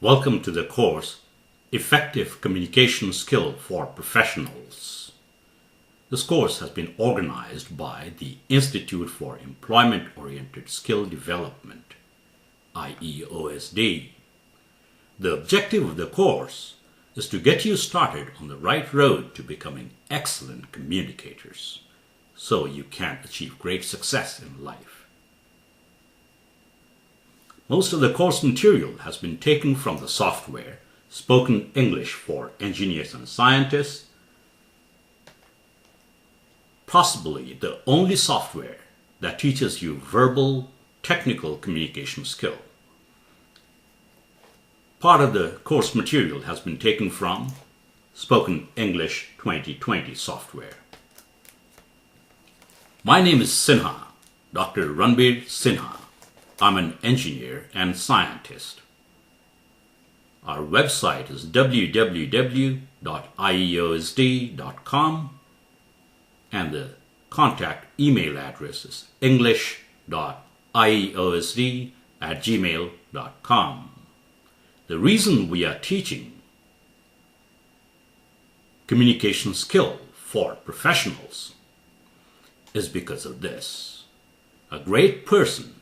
Welcome to the course, Effective Communication Skill for Professionals. This course has been organized by the Institute for Employment-Oriented Skill Development, IEOSD. The objective of the course is to get you started on the right road to becoming excellent communicators, so you can achieve great success in life. Most of the course material has been taken from the software Spoken English for Engineers and Scientists, possibly the only software that teaches you verbal, technical communication skill. Part of the course material has been taken from Spoken English 2020 software. My name is Sinha, Dr. Ranbir Sinha. I'm an engineer and scientist. Our website is www.ieosd.com and the contact email address is english.ieosd@gmail.com. The reason we are teaching communication skill for professionals is because of this. A great person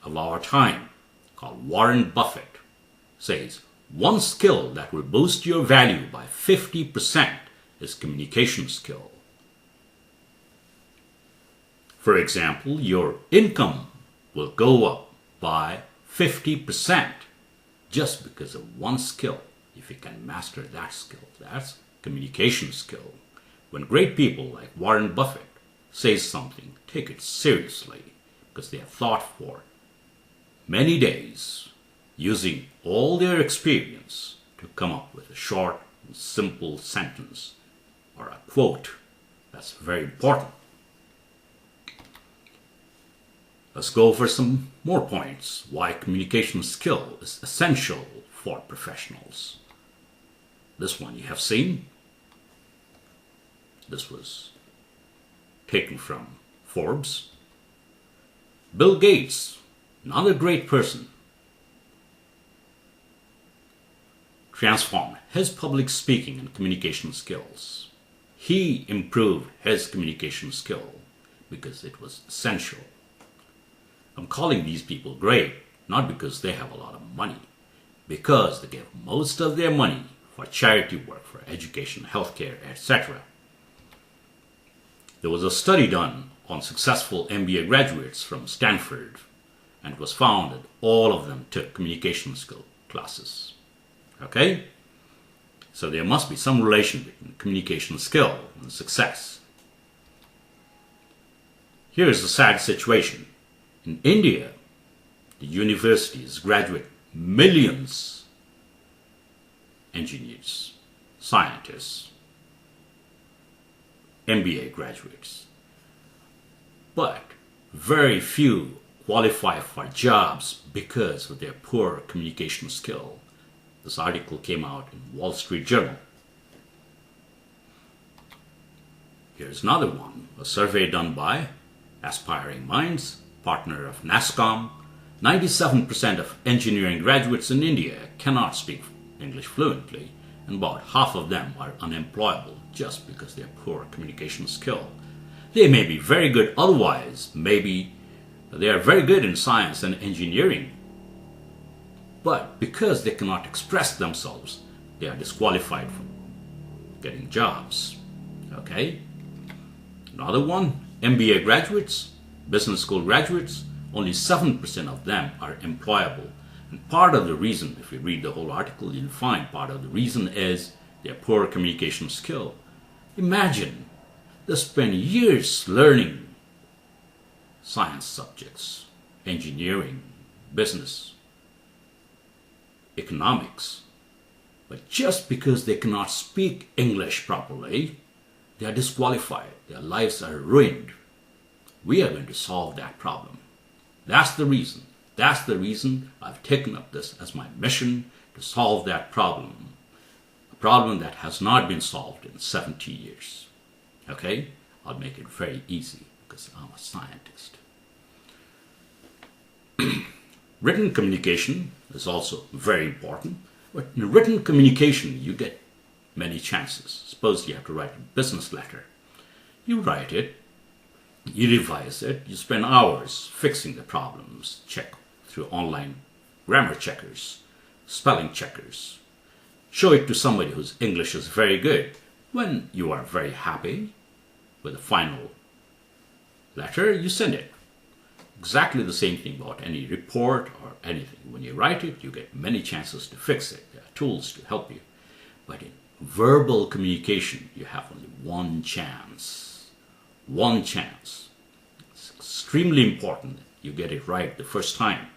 of our time, called Warren Buffett, says one skill that will boost your value by 50% is communication skill. For example, your income will go up by 50% just because of one skill. If you can master that skill, that's communication skill. When great people like Warren Buffett say something, take it seriously because they have thought for many days using all their experience to come up with a short and simple sentence or a quote. That's very important. Let's go over some more points why communication skill is essential for professionals. This one you have seen. This was taken from Forbes. Bill Gates, another great person, transformed his public speaking and communication skills. He improved his communication skill because it was essential. I'm calling these people great not because they have a lot of money, because they give most of their money for charity work, for education, healthcare, etc. There was a study done on successful MBA graduates from Stanford, and it was found that all of them took communication skill classes. Okay? So there must be some relation between communication skill and success. Here is a sad situation. In India, the universities graduate millions engineers, scientists, MBA graduates, but very few qualify for jobs because of their poor communication skill. This article came out in Wall Street Journal. Here's another one, a survey done by Aspiring Minds, partner of NASSCOM. 97% of engineering graduates in India cannot speak English fluently, and about half of them are unemployable just because they have poor communication skill. They may be very good otherwise, maybe they are very good in science and engineering, but because they cannot express themselves, they are disqualified from getting jobs. Okay? Another one, MBA graduates, business school graduates, only 7% of them are employable. And part of the reason, if you read the whole article, you'll find part of the reason is their poor communication skill. Imagine, they spend years learning science subjects, engineering, business, economics, but just because they cannot speak English properly, they are disqualified. Their lives are ruined. We are going to solve that problem. That's the reason. That's the reason I've taken up this as my mission, to solve that problem. A problem that has not been solved in 70 years. Okay? I'll make it very easy because I'm a scientist. Written communication is also very important. But in written communication, you get many chances. Suppose you have to write a business letter. You write it, you revise it, you spend hours fixing the problems, check through online grammar checkers, spelling checkers. Show it to somebody whose English is very good. When you are very happy with the final letter, you send it. Exactly the same thing about any report or anything. When you write it, you get many chances to fix it. There are tools to help you. But in verbal communication, you have only one chance. One chance. It's extremely important that you get it right the first time.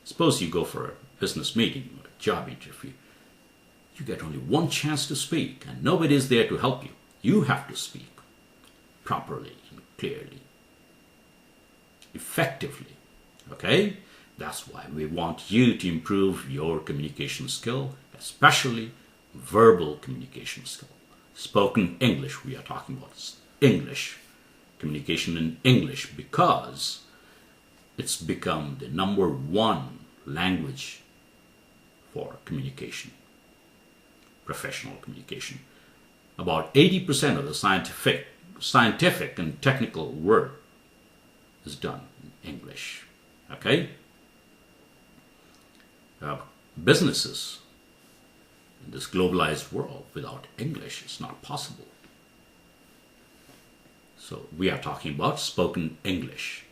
Suppose you go for a business meeting or a job interview. You get only one chance to speak, and nobody is there to help you. You have to speak properly and clearly, effectively. Okay? That's why we want you to improve your communication skill, especially verbal communication skill. Spoken English, we are talking about English. Communication in English, because it's become the number one language for communication, professional communication. About 80% of the scientific and technical work is done in English. Okay? Businesses in this globalized world without English is not possible. So we are talking about spoken English,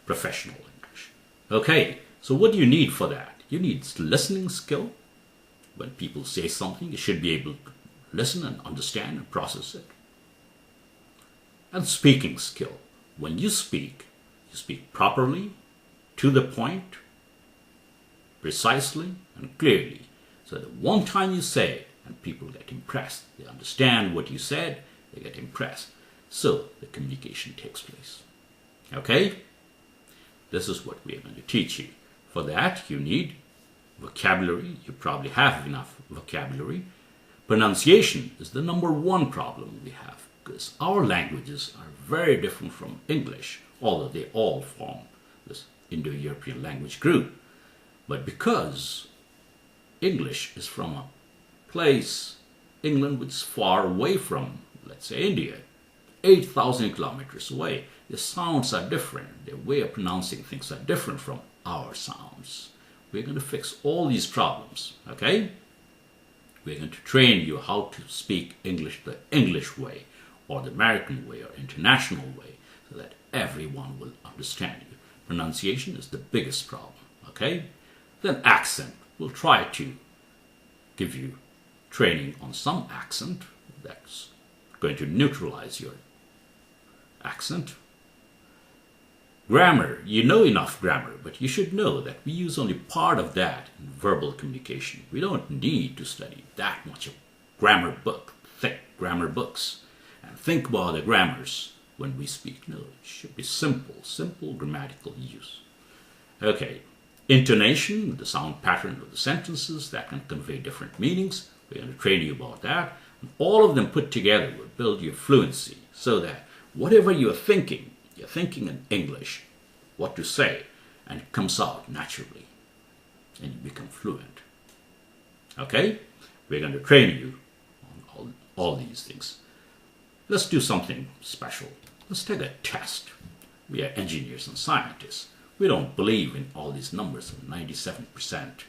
professional English. Okay, so what do you need for that? You need listening skill. When people say something, you should be able to listen and understand and process it. And speaking skill. When you speak properly, to the point, precisely and clearly. So that one time you say it and people get impressed. They understand what you said, they get impressed. So the communication takes place. Okay? This is what we are going to teach you. For that, you need vocabulary. You probably have enough vocabulary. Pronunciation is the number one problem we have, because our languages are very different from English, although they all form this Indo-European language group. But because English is from a place, England, which is far away from, let's say, India, 8,000 kilometers away, the sounds are different. Their way of pronouncing things are different from our sounds. We're going to fix all these problems, okay? We're going to train you how to speak English the English way, or the American way, or international way, so that everyone will understand you. Pronunciation is the biggest problem, okay? Then accent. We'll try to give you training on some accent that's going to neutralize your accent. Grammar. You know enough grammar, but you should know that we use only part of that in verbal communication. We don't need to study that much of grammar book, thick grammar books, and think about the grammars when we speak. No, it should be simple grammatical use. Okay, intonation, the sound pattern of the sentences that can convey different meanings. We're going to train you about that. And all of them put together will build your fluency, so that whatever you're thinking in English, what to say, and it comes out naturally, and you become fluent. Okay? We're going to train you on all these things. Let's do something special. Let's take a test. We are engineers and scientists. We don't believe in all these numbers of 97%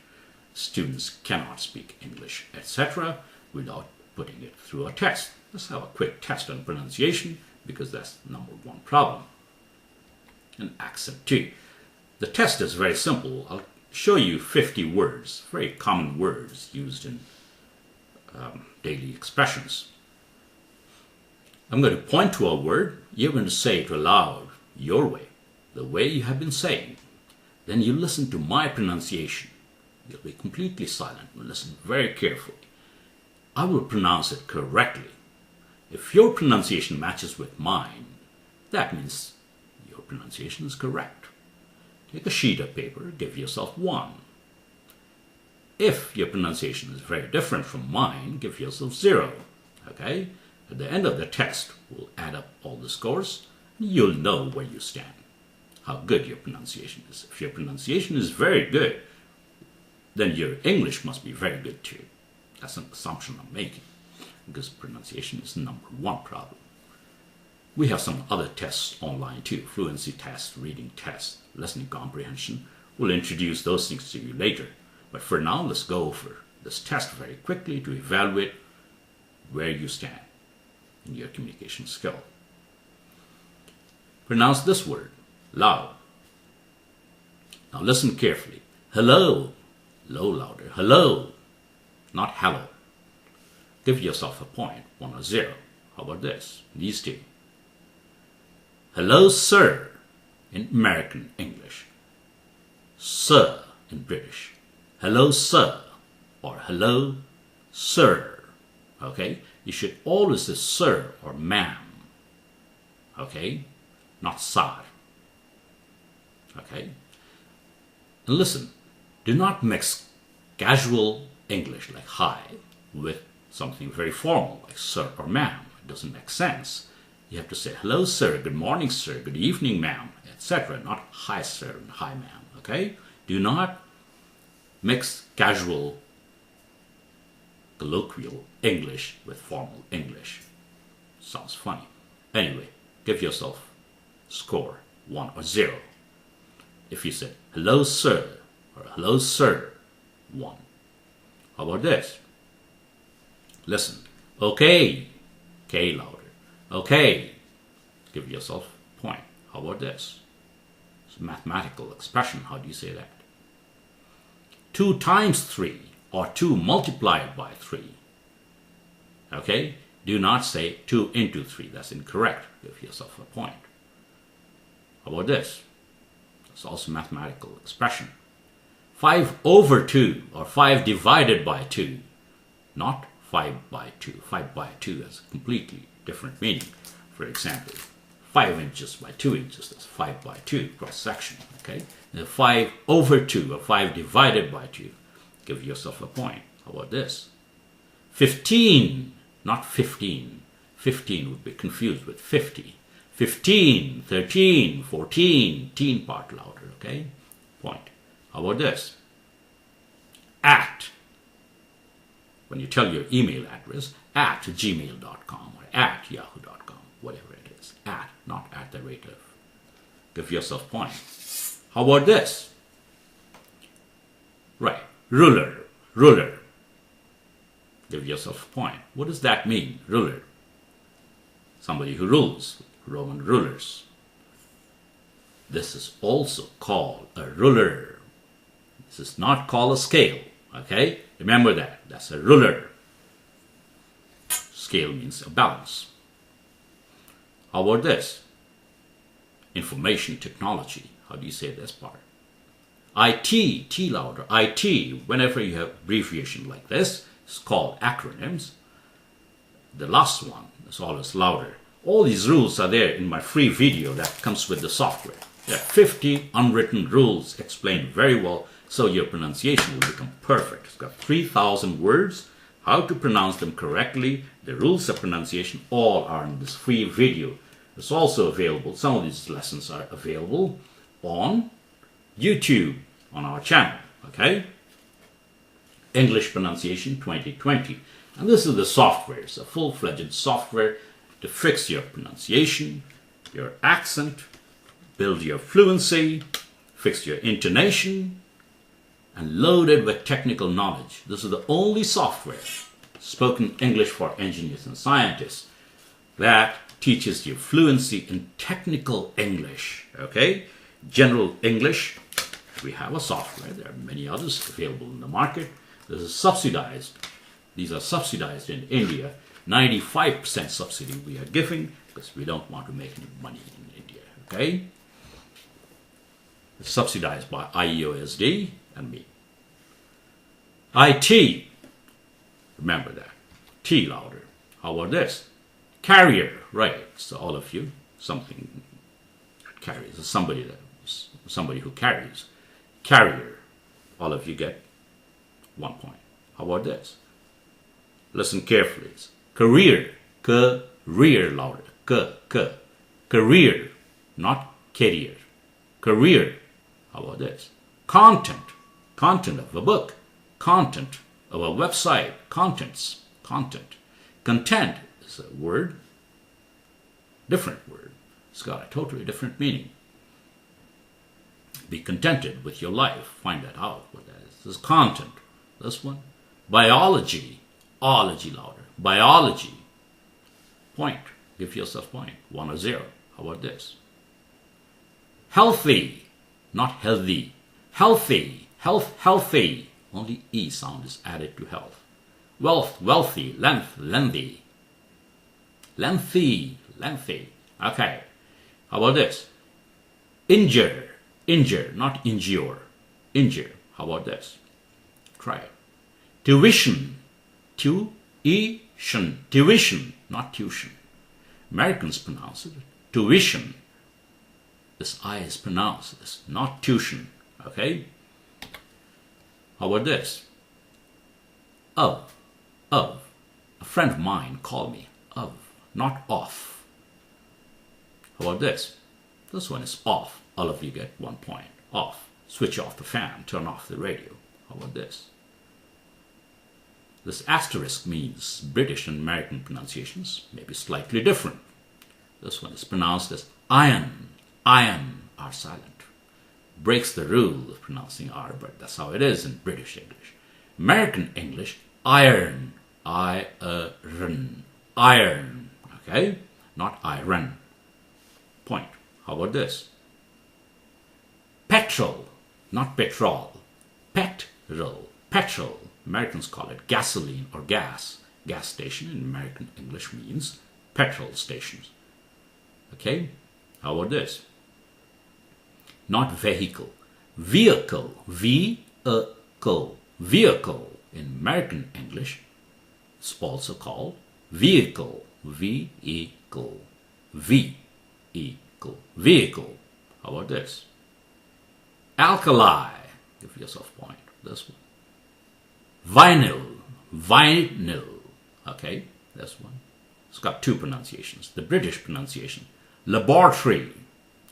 students cannot speak English, etc., without putting it through a test. Let's have a quick test on pronunciation, because that's the number one problem. And accent too. The test is very simple. I'll show you 50 words, very common words used in daily expressions. I'm going to point to a word. You're going to say it aloud, your way, the way you have been saying. Then you listen to my pronunciation. You'll be completely silent and listen very carefully. I will pronounce it correctly. If your pronunciation matches with mine, that means your pronunciation is correct. Take a sheet of paper, give yourself 1. If your pronunciation is very different from mine, give yourself 0. Okay? At the end of the test, we'll add up all the scores, and you'll know where you stand. how good your pronunciation is. If your pronunciation is very good, then your English must be very good too. That's an assumption I'm making, because pronunciation is the number one problem. We have some other tests online too, fluency tests, reading tests, listening comprehension. We'll introduce those things to you later. But for now, let's go over this test very quickly to evaluate where you stand in your communication skill. Pronounce this word loud. Now listen carefully. Hello. Low, louder. Hello. Not hello. Give yourself a point, 1 or 0. How about this? These two. Hello, sir, in American English. Sir in British. Hello, sir, or hello, sir. Okay? You should always say sir or ma'am. Okay? Not sir. Okay? And listen, do not mix casual English like hi with something very formal like sir or ma'am. It doesn't make sense. You have to say hello, sir, good morning, sir, good evening, ma'am, etc. Not hi, sir, and hi, ma'am. Okay? Do not mix casual, colloquial English with formal English. Sounds funny. Anyway, give yourself score 1 or 0. If you say hello, sir, or hello, sir, 1. How about this? Listen. Okay. K louder. Okay. Give yourself a point. How about this? It's a mathematical expression. How do you say that? 2 times 3 or 2 multiplied by 3. Okay? Do not say 2 into 3. That's incorrect. Give yourself a point. How about this? It's also a mathematical expression. 5 over 2 or 5 divided by 2. Not 5 by 2. 5 by 2 has a completely different meaning. For example, 5 inches by 2 inches, that's 5 by 2 cross section. Okay? And 5 over 2 or 5 divided by 2. Give yourself a point. How about this? 15, not 15. 15 would be confused with 50. 15, 13, 14, teen part louder. Okay? Point. How about this? At. When you tell your email address, at gmail.com or at yahoo.com, whatever it is. At, not at the rate of. Give yourself a point. How about this? Right. Ruler. Ruler. Give yourself a point. What does that mean? Ruler. Somebody who rules. Roman rulers. This is also called a ruler. This is not called a scale. Okay? Remember that. That's a ruler. Scale means a balance. How about this? Information technology. How do you say this part? IT, T louder. IT, whenever you have abbreviation like this, it's called acronyms. The last one is always louder. All these rules are there in my free video that comes with the software. There are 50 unwritten rules explained very well, so your pronunciation will become perfect. It's got 3,000 words, how to pronounce them correctly, the rules of pronunciation, all are in this free video. It's also available, some of these lessons are available on YouTube, on our channel, okay? English Pronunciation 2020. And this is the software. It's a full-fledged software to fix your pronunciation, your accent, build your fluency, fix your intonation, and loaded with technical knowledge. This is the only software, spoken English for engineers and scientists, that teaches you fluency in technical English, okay? General English, we have a software. There are many others available in the market. This is subsidized. These are subsidized in India. 95% subsidy we are giving because we don't want to make any money in India, okay? It's subsidized by IEOSD and me. IT, remember that. T louder. How about this? Carrier, right? So all of you, something carries. Somebody who carries. Carrier, all of you get 1 point. How about this? Listen carefully. It's career, career louder. Career, not career. Career. How about this? Content. Content of a book. Content of a website. Contents. Content. Content is a word. Different word. It's got a totally different meaning. Be contented with your life. Find that out. What that is. This is content. This one. Biology. Ology louder. Biology. Point. Give yourself point. 1 or 0. How about this? Healthy. Not healthy. Healthy. Health. Healthy. Only E sound is added to health. Wealth. Wealthy. Length. Lengthy. Lengthy. Lengthy. Okay. How about this? Injure. Injure. Not injure. Injure. How about this? Try it. Tuition. Tuition. Tuition. Not tuition. Americans pronounce it tuition. This I is pronounced this, not tuition. Okay? How about this? Of. Of. A friend of mine called me of, not off. How about this? This one is off. All of you get 1 point. Off. Switch off the fan. Turn off the radio. How about this? This asterisk means British and American pronunciations may be slightly different. This one is pronounced as iron. Iron are silent. Breaks the rule of pronouncing R, but that's how it is in British English. American English, iron. Iron. Iron. Okay? Not iron. Point. How about this? Petrol. Not petrol. Petrol. Petrol. Americans call it gasoline or gas. Gas station in American English means petrol stations. Okay? How about this? Not vehicle. Vehicle. Vehicle. Vehicle. In American English, it's also called vehicle. Vehicle. Vehicle. Vehicle. How about this? Alkali. Give yourself a point. This one. Vinyl. Vinyl. Okay, this one. It's got 2 pronunciations. The British pronunciation. Laboratory.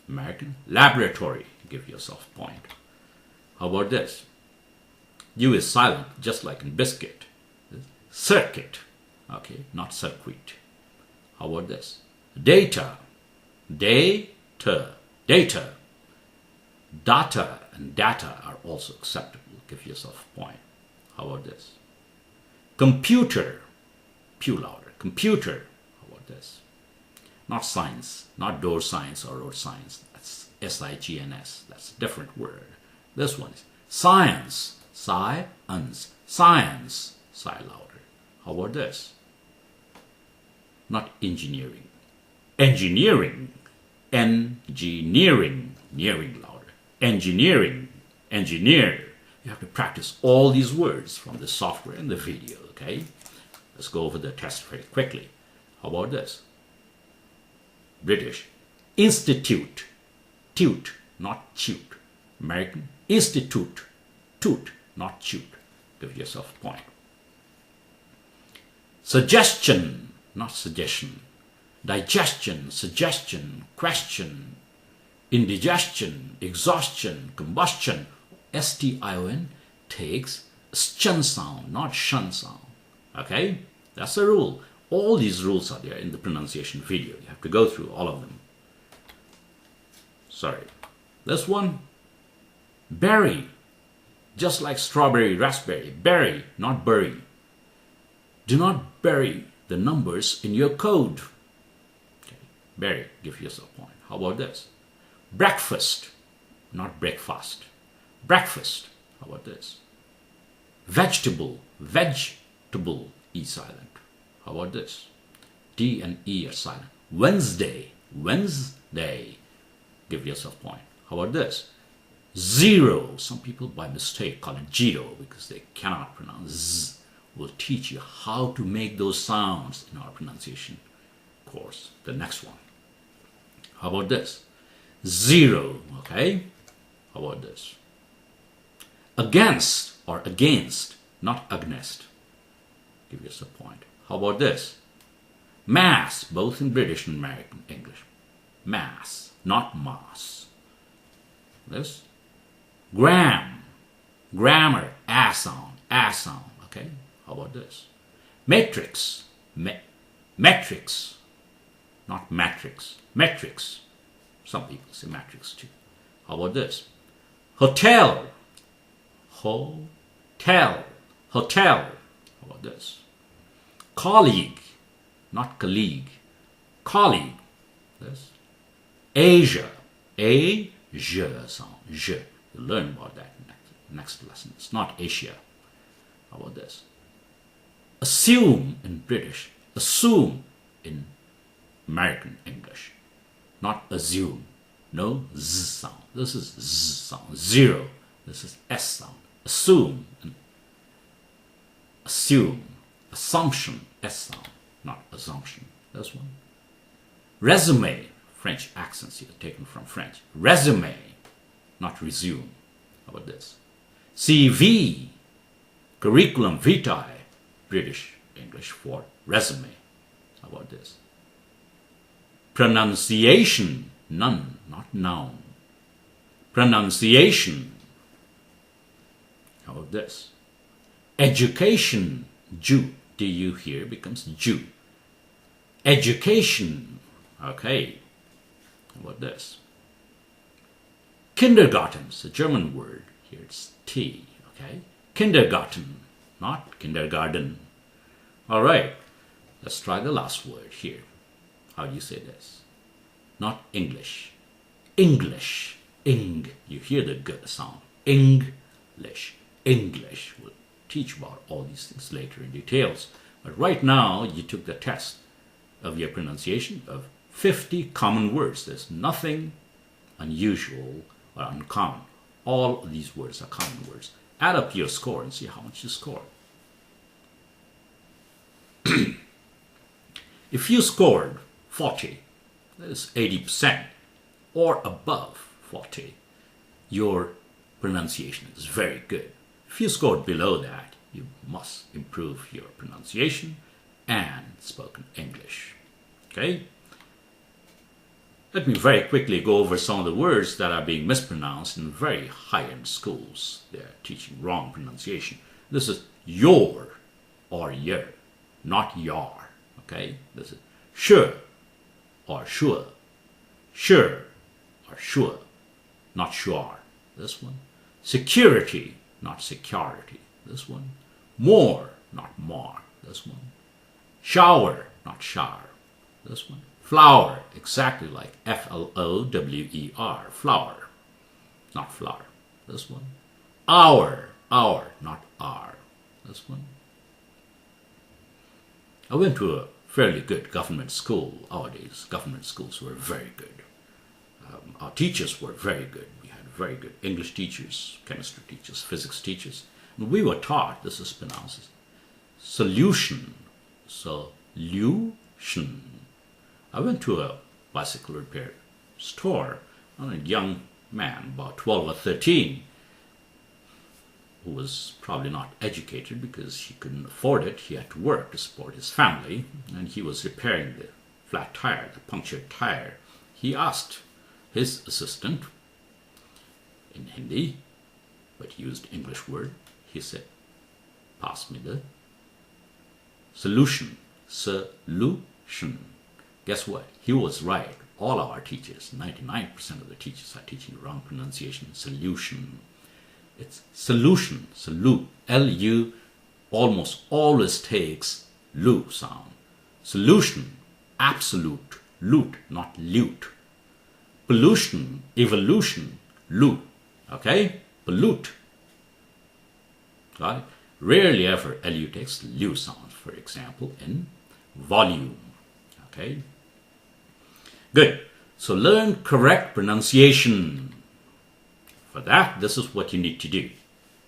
American. Laboratory. Give yourself a point. How about this? U is silent, just like in biscuit. Circuit. Okay, not circuit. How about this? Data. Data. Data. Data and data are also acceptable. Give yourself a point. How about this? Computer. Pew louder. Computer. How about this? Not science. Not door science or road science. That's S-I-G-N-S. That's a different word. This one is science. Science. Science. Sigh louder. How about this? Not engineering. Engineering. Engineering. Nearing louder. Engineering. Engineer. You have to practice all these words from the software and the video, okay? Let's go over the test very quickly. How about this? British. Institute. Tute, not tute. American. Institute. Toot, not tute. Give yourself a point. Suggestion, not suggestion. Digestion, suggestion, question. Indigestion, exhaustion, combustion. S-T-I-O-N takes tion sound, not shun sound. Okay? That's the rule. All these rules are there in the pronunciation video. You have to go through all of them. Sorry. This one, berry. Just like strawberry, raspberry. Berry, not bury. Do not bury the numbers in your code. Okay. Berry, give yourself a point. How about this? Breakfast, not breakfast. Breakfast. How about this? Vegetable. Vegetable. E silent. How about this? D and E are silent. Wednesday. Wednesday. Give yourself a point. How about this? Zero. Some people by mistake call it zero because they cannot pronounce Z. We'll teach you how to make those sounds in our pronunciation course. The next one. How about this? Zero. Okay? How about this? Against or against, not against. Give yourself a point. How about this? Mass, both in British and American English. Mass, not mass. This. Gram. Grammar. A sound. Okay? How about this? Matrix. Metrics. Not matrix. Metrics. Some people say matrix too. How about this? Hotel. Hotel. How about this? Colleague. Not colleague. Colleague. This. Asia. Asia sound. Je. You'll learn about that in the next lesson. It's not Asia. How about this? Assume in British. Assume in American English. Not assume. No Z sound. This is Z sound. Zero. This is S sound. Assume. Assume. Assumption. S sound. Not assumption. This one. Resume. French accents here taken from French. Resume. Not resume. How about this? CV. Curriculum vitae. British English for resume. How about this? Pronunciation. None, not noun. Pronunciation. How about this? Education. Jew. Du here becomes Jew. Education. Okay. How about this? Kindergarten. It's a German word. Here it's T. Okay. Kindergarten. Not kindergarten. All right. Let's try the last word here. How do you say this? Not English. English. Ing. You hear the good sound. English. English. We'll teach about all these things later in details. But right now, you took the test of your pronunciation of 50 common words. There's nothing unusual or uncommon. All of these words are common words. Add up your score and see how much you scored. If you scored 40, that is 80%, or above 40, your pronunciation is very good. If you scored below that, you must improve your pronunciation and spoken English. Okay? Let me very quickly go over some of the words that are being mispronounced in very high-end schools. They're teaching wrong pronunciation. This is your or your, not yar. Okay? This is sure or sure. Sure or sure, not sure. This one. Security, not security. This one. More, not more. This one. Shower, not shower. This one. Flower, exactly like Flower. Flower, not flower. This one. Hour, not hour. This one. I went to a fairly good government school. Nowadays, government schools were very good. Our teachers were very good. We had very good English teachers, chemistry teachers, physics teachers. And we were taught, this is pronounced solution. Solution. I went to a bicycle repair store, and a young man, about 12 or 13, who was probably not educated because he couldn't afford it. He had to work to support his family, and he was repairing the flat tire, the punctured tire. He asked his assistant in Hindi, but he used English word. He said, pass me the solution. Solution. Guess what? He was right. All our teachers, 99% of the teachers are teaching the wrong pronunciation. Solution. It's solution. Salute. L-U almost always takes lu sound. Solution. Absolute. Loot, not lute. Pollution. Evolution. Lu. Okay? Pollute. Got it? Rarely ever Lu takes lu sound, for example, in volume. Okay? Good. So learn correct pronunciation. For that, this is what you need to do.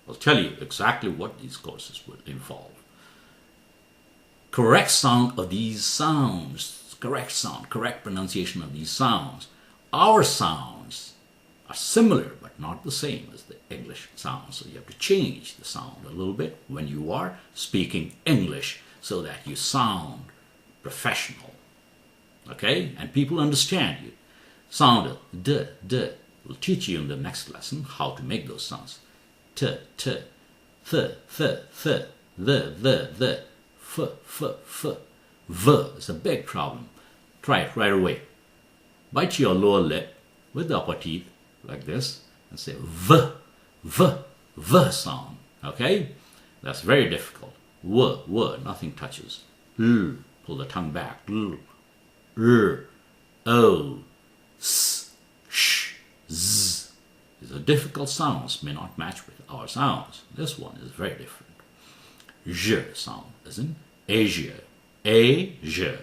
I'll tell you exactly what these courses will involve. Correct sound of these sounds. Correct sound, correct pronunciation of these sounds. Our sounds are similar but not the same as the English sounds. So you have to change the sound a little bit when you are speaking English so that you sound professional. Okay? And people understand you. Sound d, We'll teach you in the next lesson how to make those sounds. T, t, th, th, th, the, f, f, f. V is a big problem. Try it right away. Bite your lower lip with the upper teeth like this and say v, v, v sound. Okay? That's very difficult. W, nothing touches. L, pull the tongue back. L, r, o, s, sh, z. These are difficult sounds, may not match with our sounds. This one is very different. J sound, as in Asia. A-J.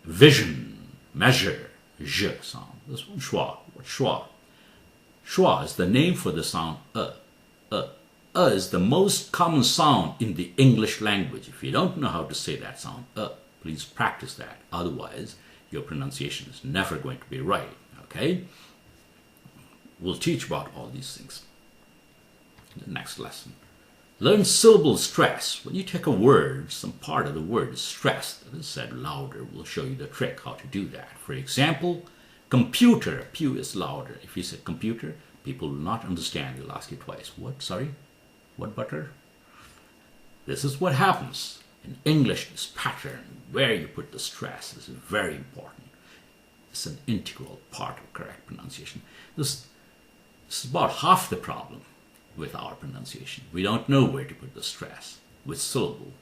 Vision, measure, J sound. This one, schwa. What schwa? Schwa is the name for the sound is the most common sound in the English language. If you don't know how to say that sound, please practice that. Otherwise, your pronunciation is never going to be right. Okay? We'll teach about all these things in the next lesson. Learn syllable stress. When you take a word, some part of the word is stressed. That is said louder. We'll show you the trick how to do that. For example, computer. Q is louder. If you say computer, people will not understand. They'll ask you twice. What? Sorry? What butter? This is what happens. In English, this pattern, where you put the stress, is very important. It's an integral part of correct pronunciation. This is about half the problem with our pronunciation. We don't know where to put the stress with syllable.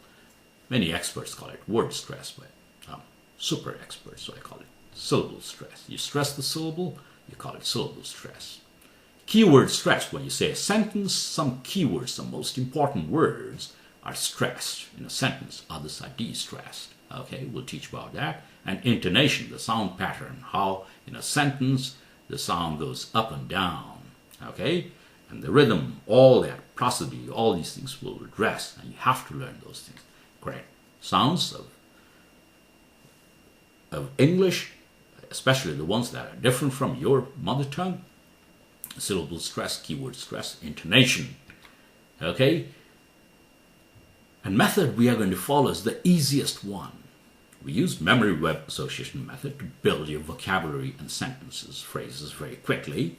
Many experts call it word stress, but I'm super expert, so I call it syllable stress. You stress the syllable, you call it syllable stress. Keyword stress. When you say a sentence, some keywords, some most important words are stressed in a sentence. Others are de-stressed. Okay, we'll teach about that. And intonation, the sound pattern, how in a sentence the sound goes up and down. Okay, and the rhythm, all that, prosody, all these things we'll address, and you have to learn those things. Correct sounds of English, especially the ones that are different from your mother tongue. Syllable stress, keyword stress, intonation. Okay? And method we are going to follow is the easiest one. We use memory web association method to build your vocabulary and sentences, phrases very quickly.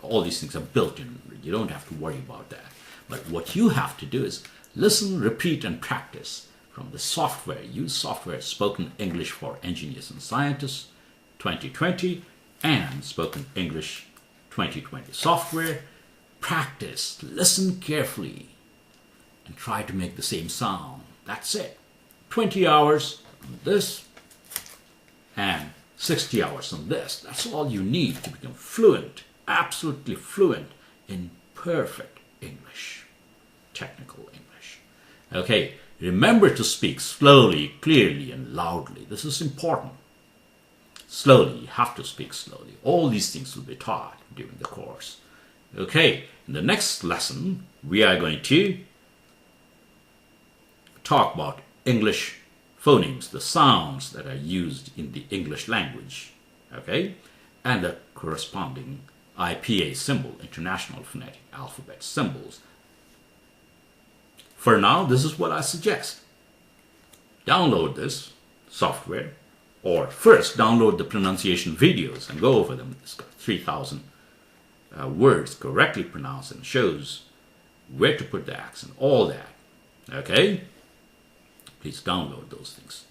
All these things are built in. You don't have to worry about that. But what you have to do is listen, repeat, and practice from the software. Use software Spoken English for Engineers and Scientists 2020 and Spoken English 2020 software. Practice, listen carefully, and try to make the same sound. That's it. 20 hours on this and 60 hours on this. That's all you need to become fluent, absolutely fluent in perfect English, technical English. Okay, remember to speak slowly, clearly, and loudly. This is important. Slowly, you have to speak slowly. All these things will be taught during the course. Okay, in the next lesson, we are going to talk about English phonemes, the sounds that are used in the English language, okay, and the corresponding IPA symbol, International Phonetic Alphabet symbols. For now, this is what I suggest. Download this software, or first download the pronunciation videos and go over them. It's got 3,000 words correctly pronounced and shows where to put the accent, all that. Okay? Please download those things.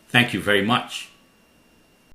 Thank you very much.